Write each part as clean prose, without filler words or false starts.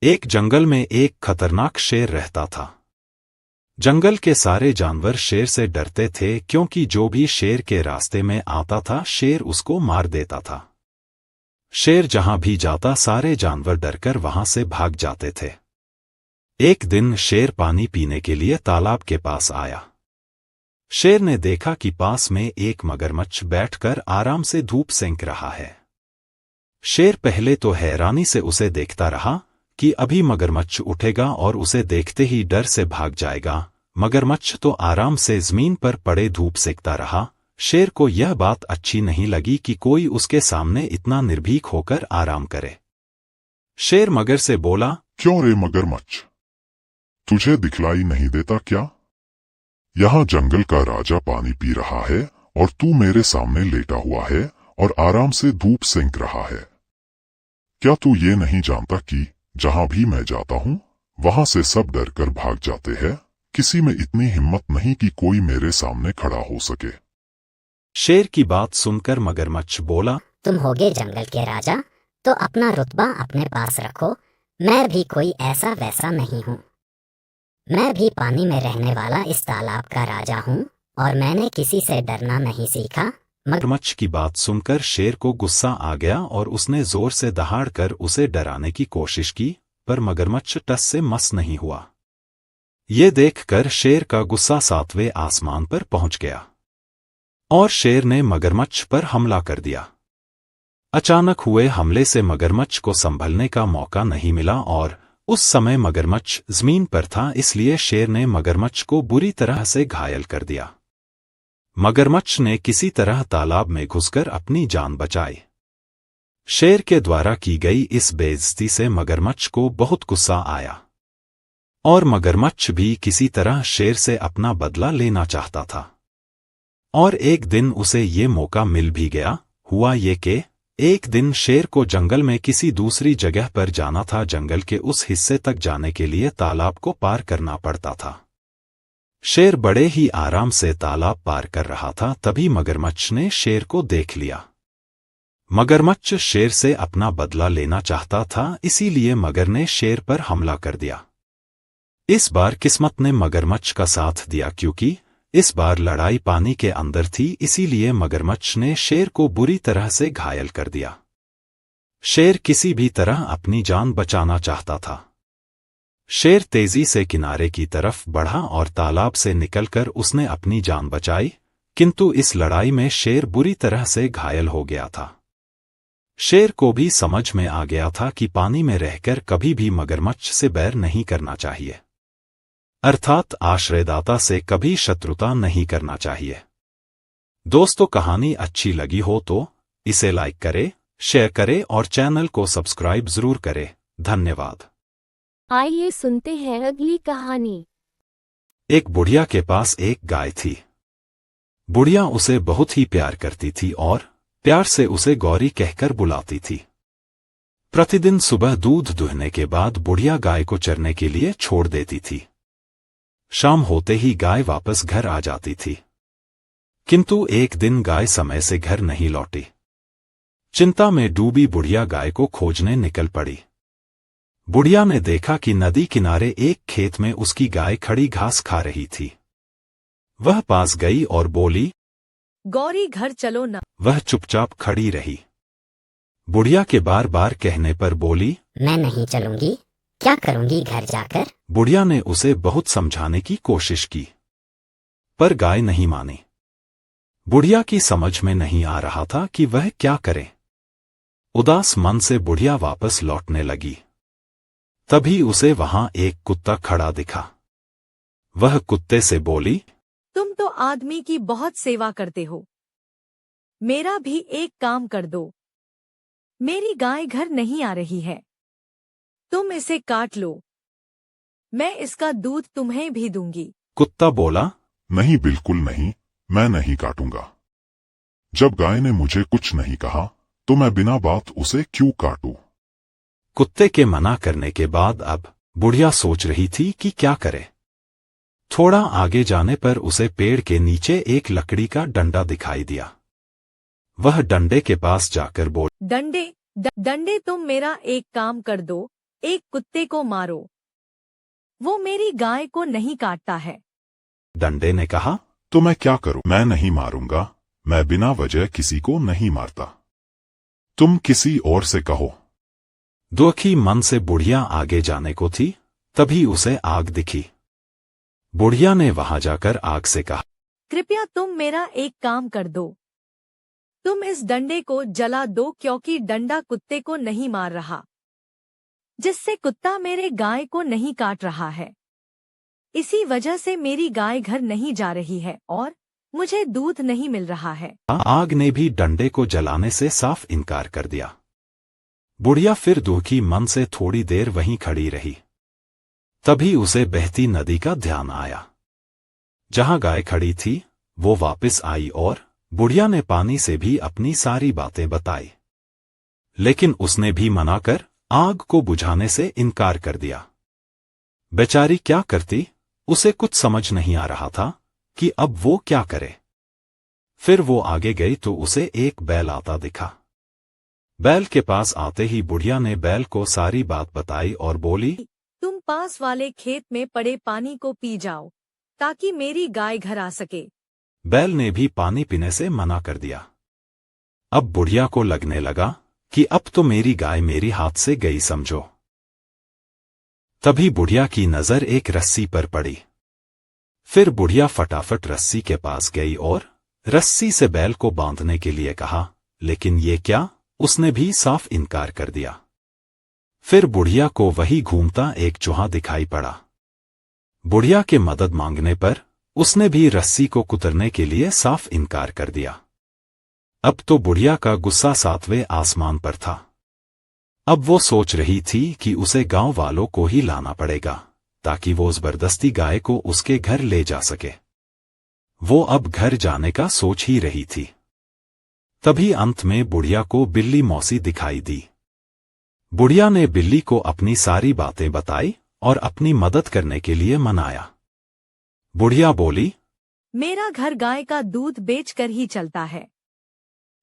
एक जंगल में एक खतरनाक शेर रहता था। जंगल के सारे जानवर शेर से डरते थे क्योंकि जो भी शेर के रास्ते में आता था शेर उसको मार देता था। शेर जहां भी जाता सारे जानवर डरकर वहां से भाग जाते थे। एक दिन शेर पानी पीने के लिए तालाब के पास आया। शेर ने देखा कि पास में एक मगरमच्छ बैठकर आराम से धूप सेंक रहा है। शेर पहले तो हैरानी से उसे देखता रहा कि अभी मगरमच्छ उठेगा और उसे देखते ही डर से भाग जाएगा। मगरमच्छ तो आराम से जमीन पर पड़े धूप सेकता रहा। शेर को यह बात अच्छी नहीं लगी कि कोई उसके सामने इतना निर्भीक होकर आराम करे। शेर मगर से बोला, क्यों रे मगरमच्छ, तुझे दिखलाई नहीं देता क्या? यहाँ जंगल का राजा पानी पी रहा है और तू मेरे सामने लेटा हुआ है और आराम से धूप सेंक रहा है। क्या तू ये नहीं जानता कि जहां भी मैं जाता हूँ वहां से सब डर कर भाग जाते हैं? किसी में इतनी हिम्मत नहीं कि कोई मेरे सामने खड़ा हो सके। शेर की बात सुनकर मगरमच्छ बोला, तुम होगे जंगल के राजा, तो अपना रुतबा अपने पास रखो। मैं भी कोई ऐसा वैसा नहीं हूँ। मैं भी पानी में रहने वाला इस तालाब का राजा हूँ और मैंने किसी से डरना नहीं सीखा। मगरमच्छ की बात सुनकर शेर को गुस्सा आ गया और उसने जोर से दहाड़कर उसे डराने की कोशिश की, पर मगरमच्छ टस से मस नहीं हुआ। ये देखकर शेर का गुस्सा 7वें आसमान पर पहुंच गया और शेर ने मगरमच्छ पर हमला कर दिया। अचानक हुए हमले से मगरमच्छ को संभलने का मौका नहीं मिला और उस समय मगरमच्छ जमीन पर था, इसलिए शेर ने मगरमच्छ को बुरी तरह से घायल कर दिया। मगरमच्छ ने किसी तरह तालाब में घुसकर अपनी जान बचाई। शेर के द्वारा की गई इस बेइज्जती से मगरमच्छ को बहुत गुस्सा आया और मगरमच्छ भी किसी तरह शेर से अपना बदला लेना चाहता था। और एक दिन उसे ये मौका मिल भी गया। हुआ ये कि एक दिन शेर को जंगल में किसी दूसरी जगह पर जाना था। जंगल के उस हिस्से तक जाने के लिए तालाब को पार करना पड़ता था। शेर बड़े ही आराम से तालाब पार कर रहा था, तभी मगरमच्छ ने शेर को देख लिया। मगरमच्छ शेर से अपना बदला लेना चाहता था, इसीलिए मगर ने शेर पर हमला कर दिया। इस बार किस्मत ने मगरमच्छ का साथ दिया, क्योंकि इस बार लड़ाई पानी के अंदर थी, इसीलिए मगरमच्छ ने शेर को बुरी तरह से घायल कर दिया। शेर किसी भी तरह अपनी जान बचाना चाहता था। शेर तेजी से किनारे की तरफ बढ़ा और तालाब से निकलकर उसने अपनी जान बचाई, किंतु इस लड़ाई में शेर बुरी तरह से घायल हो गया था। शेर को भी समझ में आ गया था कि पानी में रहकर कभी भी मगरमच्छ से बैर नहीं करना चाहिए, अर्थात आश्रयदाता से कभी शत्रुता नहीं करना चाहिए। दोस्तों, कहानी अच्छी लगी हो तो इसे लाइक करें, शेयर करें और चैनल को सब्सक्राइब जरूर करें। धन्यवाद। आइए सुनते हैं अगली कहानी। एक बुढ़िया के पास एक गाय थी। बुढ़िया उसे बहुत ही प्यार करती थी और प्यार से उसे गौरी कहकर बुलाती थी। प्रतिदिन सुबह दूध दुहने के बाद बुढ़िया गाय को चरने के लिए छोड़ देती थी। शाम होते ही गाय वापस घर आ जाती थी, किंतु एक दिन गाय समय से घर नहीं लौटी। चिंता में डूबी बुढ़िया गाय को खोजने निकल पड़ी। बुढ़िया ने देखा कि नदी किनारे एक खेत में उसकी गाय खड़ी घास खा रही थी। वह पास गई और बोली, गौरी घर चलो ना। वह चुपचाप खड़ी रही। बुढ़िया के बार बार कहने पर बोली, मैं नहीं चलूंगी, क्या करूंगी घर जाकर। बुढ़िया ने उसे बहुत समझाने की कोशिश की, पर गाय नहीं मानी। बुढ़िया की समझ में नहीं आ रहा था कि वह क्या करे। उदास मन से बुढ़िया वापस लौटने लगी। तभी उसे वहां एक कुत्ता खड़ा दिखा। वह कुत्ते से बोली, तुम तो आदमी की बहुत सेवा करते हो, मेरा भी एक काम कर दो। मेरी गाय घर नहीं आ रही है, तुम इसे काट लो, मैं इसका दूध तुम्हें भी दूंगी। कुत्ता बोला, नहीं, बिल्कुल नहीं, मैं नहीं काटूंगा। जब गाय ने मुझे कुछ नहीं कहा तो मैं बिना बात उसे क्यों काटूं? कुत्ते के मना करने के बाद अब बुढ़िया सोच रही थी कि क्या करे। थोड़ा आगे जाने पर उसे पेड़ के नीचे एक लकड़ी का डंडा दिखाई दिया। वह डंडे के पास जाकर बोली, डंडे तुम मेरा एक काम कर दो, एक कुत्ते को मारो। वो मेरी गाय को नहीं काटता है। डंडे ने कहा, तो मैं क्या करूं? मैं नहीं मारूंगा। मैं बिना वजह किसी को नहीं मारता। तुम किसी और से कहो। दुखी मन से बुढ़िया आगे जाने को थी, तभी उसे आग दिखी। बुढ़िया ने वहां जाकर आग से कहा, कृपया तुम मेरा एक काम कर दो। तुम इस डंडे को जला दो, क्योंकि डंडा कुत्ते को नहीं मार रहा, जिससे कुत्ता मेरे गाय को नहीं काट रहा है। इसी वजह से मेरी गाय घर नहीं जा रही है और मुझे दूध नहीं मिल रहा है। आग ने भी डंडे को जलाने से साफ इनकार कर दिया। बुढ़िया फिर दुखी मन से थोड़ी देर वहीं खड़ी रही। तभी उसे बहती नदी का ध्यान आया। जहां गाय खड़ी थी वो वापस आई और बुढ़िया ने पानी से भी अपनी सारी बातें बताई, लेकिन उसने भी मना कर आग को बुझाने से इनकार कर दिया। बेचारी क्या करती, उसे कुछ समझ नहीं आ रहा था कि अब वो क्या करे। फिर वो आगे गई तो उसे एक बैल आता दिखा। बैल के पास आते ही बुढ़िया ने बैल को सारी बात बताई और बोली, तुम पास वाले खेत में पड़े पानी को पी जाओ, ताकि मेरी गाय घर आ सके। बैल ने भी पानी पीने से मना कर दिया। अब बुढ़िया को लगने लगा कि अब तो मेरी गाय मेरी हाथ से गई समझो। तभी बुढ़िया की नजर एक रस्सी पर पड़ी। फिर बुढ़िया फटाफट रस्सी के पास गई और रस्सी से बैल को बांधने के लिए कहा, लेकिन ये क्या, उसने भी साफ इनकार कर दिया। फिर बुढ़िया को वही घूमता एक चूहा दिखाई पड़ा। बुढ़िया के मदद मांगने पर उसने भी रस्सी को कुतरने के लिए साफ इनकार कर दिया। अब तो बुढ़िया का गुस्सा 7वें आसमान पर था। अब वो सोच रही थी कि उसे गांव वालों को ही लाना पड़ेगा, ताकि वो जबरदस्ती गाय को उसके घर ले जा सके। वो अब घर जाने का सोच ही रही थी। तभी अंत में बुढ़िया को बिल्ली मौसी दिखाई दी। बुढ़िया ने बिल्ली को अपनी सारी बातें बताई और अपनी मदद करने के लिए मनाया। बुढ़िया बोली, मेरा घर गाय का दूध बेचकर ही चलता है।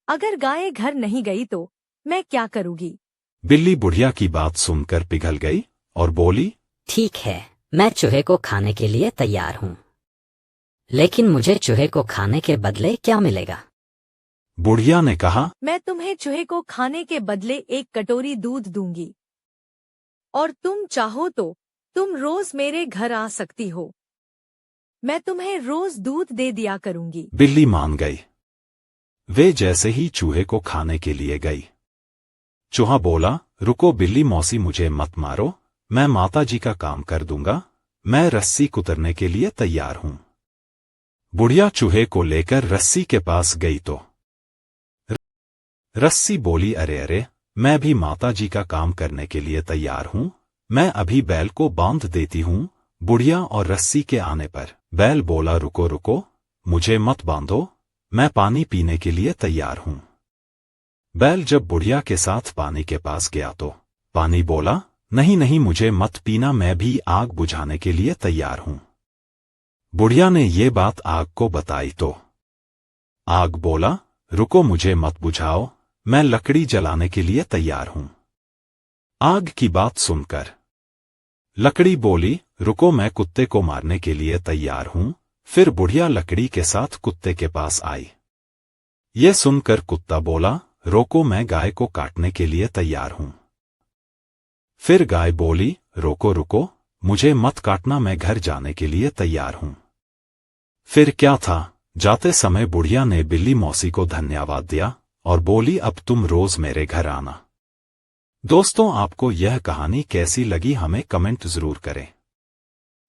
अगर गाय घर नहीं गई तो मैं क्या करूंगी? बिल्ली बुढ़िया की बात सुनकर पिघल गई और बोली, ठीक है, मैं चूहे को खाने के लिए तैयार हूँ, लेकिन मुझे चूहे को खाने के बदले क्या मिलेगा? बुढ़िया ने कहा, मैं तुम्हें चूहे को खाने के बदले एक कटोरी दूध दूंगी, और तुम चाहो तो तुम रोज मेरे घर आ सकती हो। मैं तुम्हें रोज दूध दे दिया करूंगी। बिल्ली मान गई। वे जैसे ही चूहे को खाने के लिए गई, चूहा बोला, रुको बिल्ली मौसी, मुझे मत मारो, मैं माताजी का काम कर दूंगा, मैं रस्सी कुतरने के लिए तैयार हूं। बुढ़िया चूहे को लेकर रस्सी के पास गई तो रस्सी बोली, अरे अरे, मैं भी माताजी का काम करने के लिए तैयार हूं, मैं अभी बैल को बांध देती हूं। बुढ़िया और रस्सी के आने पर बैल बोला, रुको रुको, मुझे मत बांधो, मैं पानी पीने के लिए तैयार हूं। बैल जब बुढ़िया के साथ पानी के पास गया तो पानी बोला, नहीं नहीं, मुझे मत पीना, मैं भी आग बुझाने के लिए तैयार हूं। बुढ़िया ने ये बात आग को बताई तो आग बोला, रुको, मुझे मत बुझाओ, मैं लकड़ी जलाने के लिए तैयार हूं। आग की बात सुनकर लकड़ी बोली, रुको, मैं कुत्ते को मारने के लिए तैयार हूं। फिर बुढ़िया लकड़ी के साथ कुत्ते के पास आई। यह सुनकर कुत्ता बोला, रोको, मैं गाय को काटने के लिए तैयार हूं। फिर गाय बोली, रोको रुको, मुझे मत काटना, मैं घर जाने के लिए तैयार हूं। फिर क्या था, जाते समय बुढ़िया ने बिल्ली मौसी को धन्यवाद दिया और बोली, अब तुम रोज मेरे घर आना। दोस्तों, आपको यह कहानी कैसी लगी हमें कमेंट जरूर करें।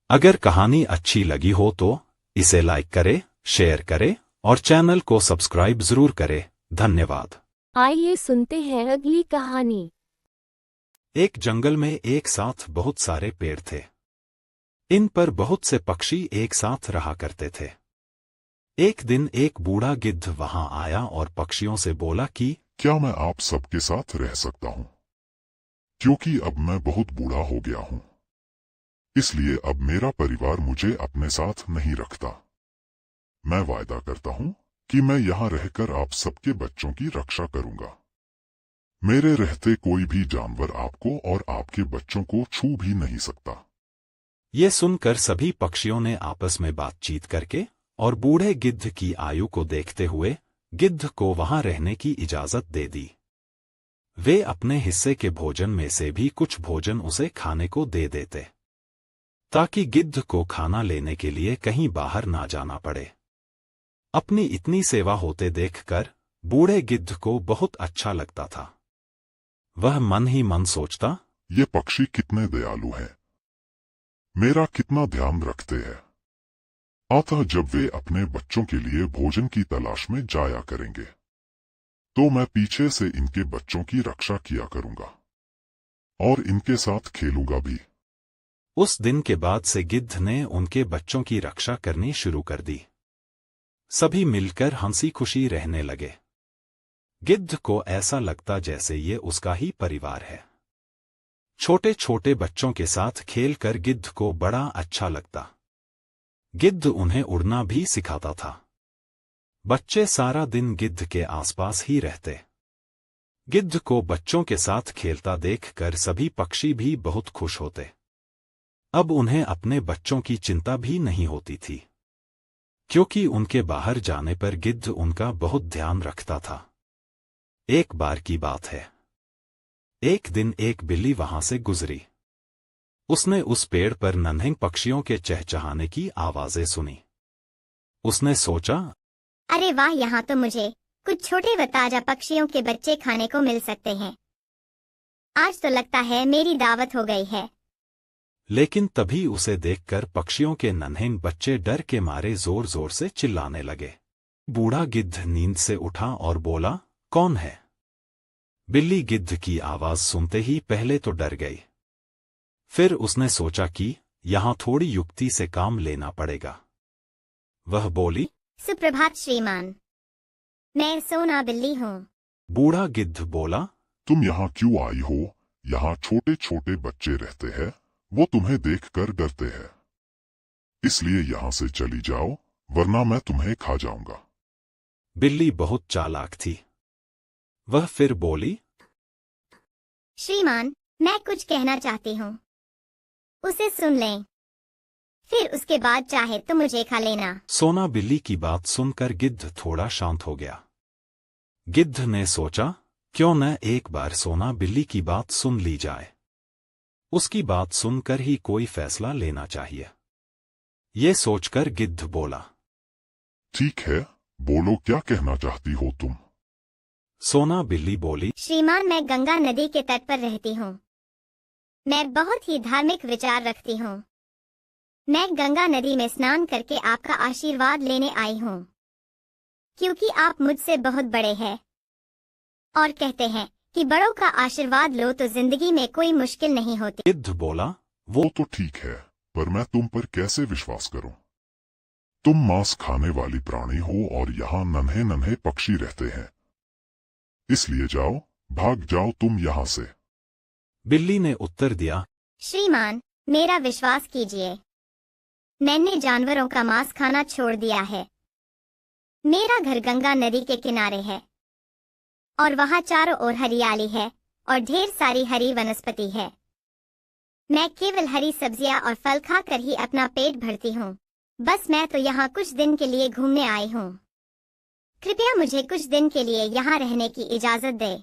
अगर कहानी अच्छी लगी हो तो इसे लाइक करें, शेयर करें और चैनल को सब्सक्राइब जरूर करें। धन्यवाद। आइए सुनते हैं अगली कहानी। एक जंगल में एक साथ बहुत सारे पेड़ थे। इन पर बहुत से पक्षी एक साथ रहा करते थे। एक दिन एक बूढ़ा गिद्ध वहां आया और पक्षियों से बोला कि क्या मैं आप सबके साथ रह सकता हूँ? क्योंकि अब मैं बहुत बूढ़ा हो गया हूँ, इसलिए अब मेरा परिवार मुझे अपने साथ नहीं रखता। मैं वायदा करता हूँ कि मैं यहाँ रहकर आप सबके बच्चों की रक्षा करूंगा। मेरे रहते कोई भी जानवर आपको और आपके बच्चों को छू भी नहीं सकता। ये सुनकर सभी पक्षियों ने आपस में बातचीत करके और बूढ़े गिद्ध की आयु को देखते हुए गिद्ध को वहां रहने की इजाजत दे दी। वे अपने हिस्से के भोजन में से भी कुछ भोजन उसे खाने को दे देते, ताकि गिद्ध को खाना लेने के लिए कहीं बाहर ना जाना पड़े। अपनी इतनी सेवा होते देखकर बूढ़े गिद्ध को बहुत अच्छा लगता था। वह मन ही मन सोचता, ये पक्षी कितने दयालु हैं, मेरा कितना ध्यान रखते हैं। अतः जब वे अपने बच्चों के लिए भोजन की तलाश में जाया करेंगे, तो मैं पीछे से इनके बच्चों की रक्षा किया करूंगा और इनके साथ खेलूंगा भी। उस दिन के बाद से गिद्ध ने उनके बच्चों की रक्षा करनी शुरू कर दी। सभी मिलकर हंसी खुशी रहने लगे। गिद्ध को ऐसा लगता जैसे ये उसका ही परिवार है। छोटे छोटे बच्चों के साथ खेलकर गिद्ध को बड़ा अच्छा लगता। गिद्ध उन्हें उड़ना भी सिखाता था। बच्चे सारा दिन गिद्ध के आसपास ही रहते। गिद्ध को बच्चों के साथ खेलता देखकर सभी पक्षी भी बहुत खुश होते। अब उन्हें अपने बच्चों की चिंता भी नहीं होती थी, क्योंकि उनके बाहर जाने पर गिद्ध उनका बहुत ध्यान रखता था। एक बार की बात है, एक दिन एक बिल्ली वहां से गुजरी। उसने उस पेड़ पर नन्हे पक्षियों के चहचहाने की आवाजें सुनी। उसने सोचा, अरे वाह, यहाँ तो मुझे कुछ छोटे व ताजा पक्षियों के बच्चे खाने को मिल सकते हैं। आज तो लगता है मेरी दावत हो गई है। लेकिन तभी उसे देखकर पक्षियों के नन्हे बच्चे डर के मारे जोर जोर से चिल्लाने लगे। बूढ़ा गिद्ध नींद से उठा और बोला, कौन है? बिल्ली गिद्ध की आवाज सुनते ही पहले तो डर गई। फिर उसने सोचा कि यहां थोड़ी युक्ति से काम लेना पड़ेगा। वह बोली, सुप्रभात श्रीमान, मैं सोना बिल्ली हूँ। बूढ़ा गिद्ध बोला, तुम यहाँ क्यों आई हो? यहाँ छोटे छोटे बच्चे रहते हैं, वो तुम्हें देखकर डरते हैं। इसलिए यहाँ से चली जाओ, वरना मैं तुम्हें खा जाऊंगा। बिल्ली बहुत चालाक थी। वह फिर बोली, श्रीमान, मैं कुछ कहना चाहती हूँ, उसे सुन लें, फिर उसके बाद चाहे तो मुझे खा लेना। सोना बिल्ली की बात सुनकर गिद्ध थोड़ा शांत हो गया। गिद्ध ने सोचा, क्यों न एक बार सोना बिल्ली की बात सुन ली जाए। उसकी बात सुनकर ही कोई फैसला लेना चाहिए। ये सोचकर गिद्ध बोला, ठीक है, बोलो क्या कहना चाहती हो तुम? सोना बिल्ली बोली, श्रीमान, मैं गंगा नदी के तट पर रहती हूँ। मैं बहुत ही धार्मिक विचार रखती हूँ। मैं गंगा नदी में स्नान करके आपका आशीर्वाद लेने आई हूँ, क्योंकि आप मुझसे बहुत बड़े हैं और कहते हैं कि बड़ों का आशीर्वाद लो तो जिंदगी में कोई मुश्किल नहीं होती। गिद्ध बोला, वो तो ठीक है, पर मैं तुम पर कैसे विश्वास करूं? तुम मांस खाने वाली प्राणी हो और यहाँ नन्हे नन्हे पक्षी रहते हैं। इसलिए जाओ, भाग जाओ तुम यहाँ से। बिल्ली ने उत्तर दिया, श्रीमान, मेरा विश्वास कीजिए, मैंने जानवरों का मांस खाना छोड़ दिया है। मेरा घर गंगा नदी के किनारे है और वहाँ चारों ओर हरियाली है और ढेर सारी हरी वनस्पति है। मैं केवल हरी सब्जियां और फल खाकर ही अपना पेट भरती हूँ। बस मैं तो यहाँ कुछ दिन के लिए घूमने आई हूँ। कृपया मुझे कुछ दिन के लिए यहाँ रहने की इजाजत दे,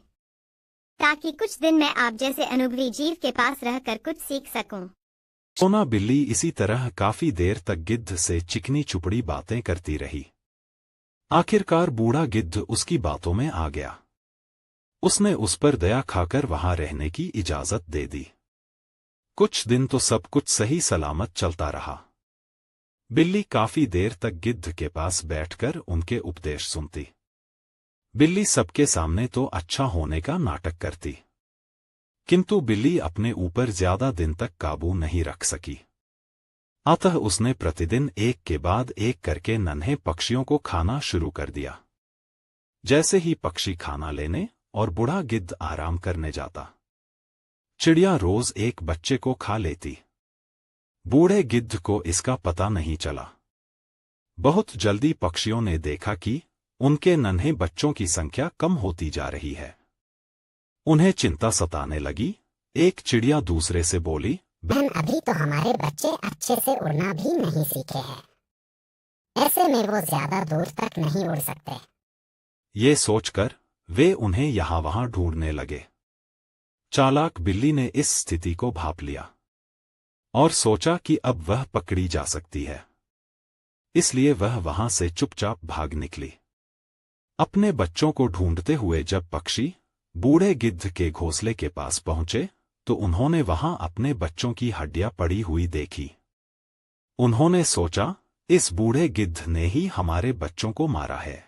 ताकि कुछ दिन मैं आप जैसे अनुभवी जीव के पास रहकर कुछ सीख सकूं। सोना बिल्ली इसी तरह काफी देर तक गिद्ध से चिकनी चुपड़ी बातें करती रही। आखिरकार बूढ़ा गिद्ध उसकी बातों में आ गया। उसने उस पर दया खाकर वहां रहने की इजाजत दे दी। कुछ दिन तो सब कुछ सही सलामत चलता रहा। बिल्ली काफी देर तक गिद्ध के पास बैठकर उनके उपदेश सुनती। बिल्ली सबके सामने तो अच्छा होने का नाटक करती, किंतु बिल्ली अपने ऊपर ज्यादा दिन तक काबू नहीं रख सकी। अतः उसने प्रतिदिन एक के बाद एक करके नन्हे पक्षियों को खाना शुरू कर दिया। जैसे ही पक्षी खाना लेने और बूढ़ा गिद्ध आराम करने जाता, चिड़िया रोज एक बच्चे को खा लेती। बूढ़े गिद्ध को इसका पता नहीं चला। बहुत जल्दी पक्षियों ने देखा कि उनके नन्हे बच्चों की संख्या कम होती जा रही है। उन्हें चिंता सताने लगी। एक चिड़िया दूसरे से बोली, बहन, अभी तो हमारे बच्चे अच्छे से उड़ना भी नहीं सीखे हैं। ऐसे में वो ज्यादा दूर तक नहीं उड़ सकते। ये सोचकर वे उन्हें यहाँ वहां ढूंढने लगे। चालाक बिल्ली ने इस स्थिति को भांप लिया और सोचा कि अब वह पकड़ी जा सकती है, इसलिए वह वहां से चुपचाप भाग निकली। अपने बच्चों को ढूंढते हुए जब पक्षी बूढ़े गिद्ध के घोंसले के पास पहुंचे तो उन्होंने वहां अपने बच्चों की हड्डियां पड़ी हुई देखी। उन्होंने सोचा, इस बूढ़े गिद्ध ने ही हमारे बच्चों को मारा है।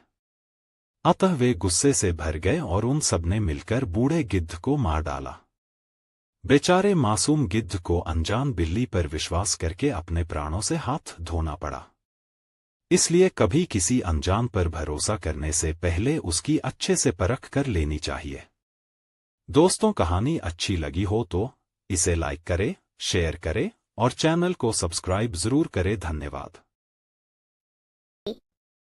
अतः वे गुस्से से भर गए और उन सब ने मिलकर बूढ़े गिद्ध को मार डाला। बेचारे मासूम गिद्ध को अनजान बिल्ली पर विश्वास करके अपने प्राणों से हाथ धोना पड़ा। इसलिए कभी किसी अनजान पर भरोसा करने से पहले उसकी अच्छे से परख कर लेनी चाहिए। दोस्तों, कहानी अच्छी लगी हो तो इसे लाइक करें, शेयर करें और चैनल को सब्सक्राइब जरूर करें। धन्यवाद।